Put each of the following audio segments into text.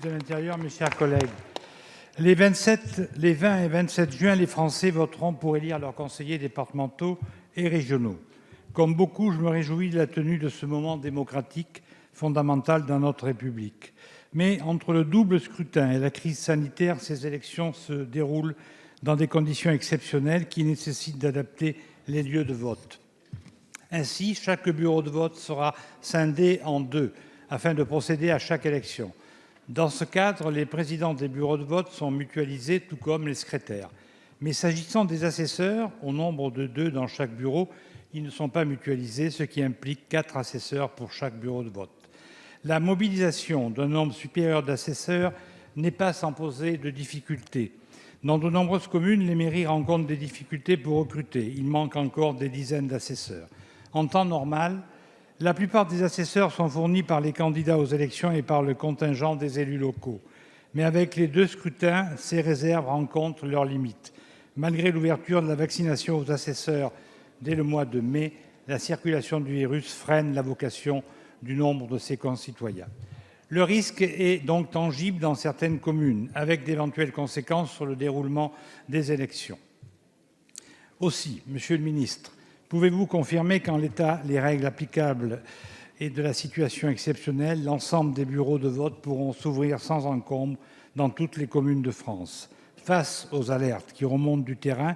de l'Intérieur, mes chers collègues, les 20 et 27 juin, les Français voteront pour élire leurs conseillers départementaux et régionaux. Comme beaucoup, je me réjouis de la tenue de ce moment démocratique fondamental dans notre République. Mais entre le double scrutin et la crise sanitaire, ces élections se déroulent dans des conditions exceptionnelles qui nécessitent d'adapter les lieux de vote. Ainsi, chaque bureau de vote sera scindé en deux afin de procéder à chaque élection. Dans ce cadre, les présidents des bureaux de vote sont mutualisés, tout comme les secrétaires. Mais s'agissant des assesseurs, au nombre de 2 dans chaque bureau, ils ne sont pas mutualisés, ce qui implique 4 assesseurs pour chaque bureau de vote. La mobilisation d'un nombre supérieur d'assesseurs n'est pas sans poser de difficultés. Dans de nombreuses communes, les mairies rencontrent des difficultés pour recruter. Il manque encore des dizaines d'assesseurs. En temps normal, la plupart des assesseurs sont fournis par les candidats aux élections et par le contingent des élus locaux. Mais avec les 2 scrutins, ces réserves rencontrent leurs limites. Malgré l'ouverture de la vaccination aux assesseurs dès le mois de mai, la circulation du virus freine la vocation du nombre de ses concitoyens. Le risque est donc tangible dans certaines communes, avec d'éventuelles conséquences sur le déroulement des élections. Aussi, Monsieur le ministre, pouvez-vous confirmer qu'en l'état les règles applicables et de la situation exceptionnelle, l'ensemble des bureaux de vote pourront s'ouvrir sans encombre dans toutes les communes de France? Face aux alertes qui remontent du terrain,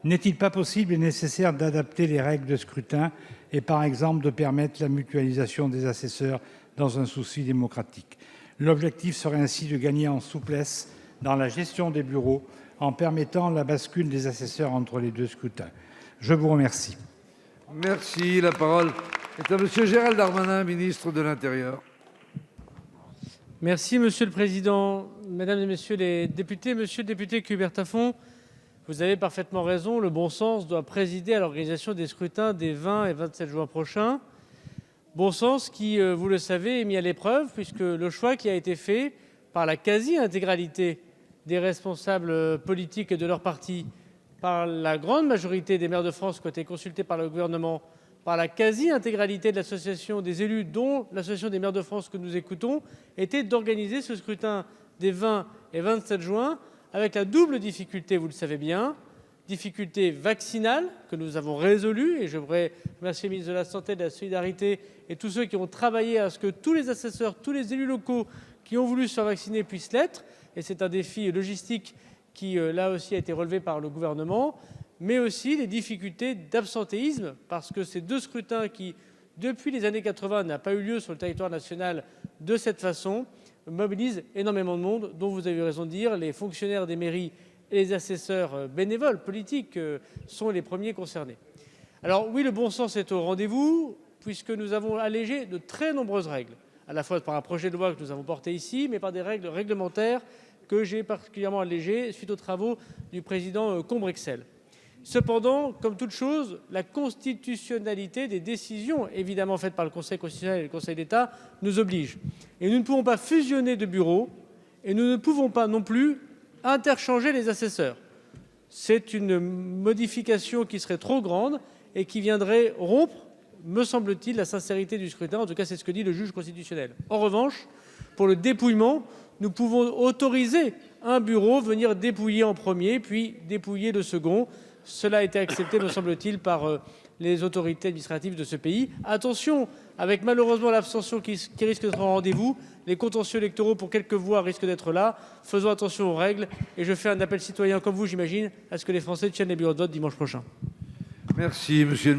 n'est-il pas possible et nécessaire d'adapter les règles de scrutin et, par exemple, de permettre la mutualisation des assesseurs dans un souci démocratique? L'objectif serait ainsi de gagner en souplesse dans la gestion des bureaux en permettant la bascule des assesseurs entre les 2 scrutins. Je vous remercie. Merci. La parole est à Monsieur Gérald Darmanin, ministre de l'Intérieur. Merci Monsieur le Président, Mesdames et Messieurs les députés. Monsieur le député Cubert-Tafon, vous avez parfaitement raison, le bon sens doit présider à l'organisation des scrutins des 20 et 27 juin prochains. Bon sens qui, vous le savez, est mis à l'épreuve puisque le choix qui a été fait par la quasi-intégralité des responsables politiques et de leur parti, par la grande majorité des maires de France qui ont été consultés par le gouvernement, par la quasi-intégralité de l'association des élus, dont l'association des maires de France que nous écoutons, était d'organiser ce scrutin des 20 et 27 juin avec la double difficulté, vous le savez bien, difficulté vaccinale que nous avons résolue, et je voudrais remercier le ministre de la Santé, de la Solidarité et tous ceux qui ont travaillé à ce que tous les assesseurs, tous les élus locaux qui ont voulu se faire vacciner puissent l'être, et c'est un défi logistique qui, là aussi, a été relevé par le gouvernement, mais aussi les difficultés d'absentéisme, parce que ces 2 scrutins qui, depuis les années 80, n'ont pas eu lieu sur le territoire national de cette façon, mobilisent énormément de monde, dont vous avez raison de dire, les fonctionnaires des mairies et les assesseurs bénévoles politiques sont les premiers concernés. Alors oui, le bon sens est au rendez-vous, puisque nous avons allégé de très nombreuses règles, à la fois par un projet de loi que nous avons porté ici, mais par des règles réglementaires que j'ai particulièrement allégées suite aux travaux du président Combrexel. Cependant, comme toute chose, la constitutionnalité des décisions évidemment faites par le Conseil constitutionnel et le Conseil d'État nous oblige. Et nous ne pouvons pas fusionner de bureaux et nous ne pouvons pas non plus interchanger les assesseurs. C'est une modification qui serait trop grande et qui viendrait rompre, me semble-t-il, la sincérité du scrutin. En tout cas, c'est ce que dit le juge constitutionnel. En revanche, pour le dépouillement, nous pouvons autoriser un bureau venir dépouiller en premier, puis dépouiller le second. Cela a été accepté, me semble-t-il, par les autorités administratives de ce pays. Attention, avec malheureusement l'abstention qui risque d'être au rendez-vous, les contentieux électoraux pour quelques voix risquent d'être là. Faisons attention aux règles et je fais un appel citoyen comme vous, j'imagine, à ce que les Français tiennent les bureaux de vote dimanche prochain. Merci, Monsieur le ministre.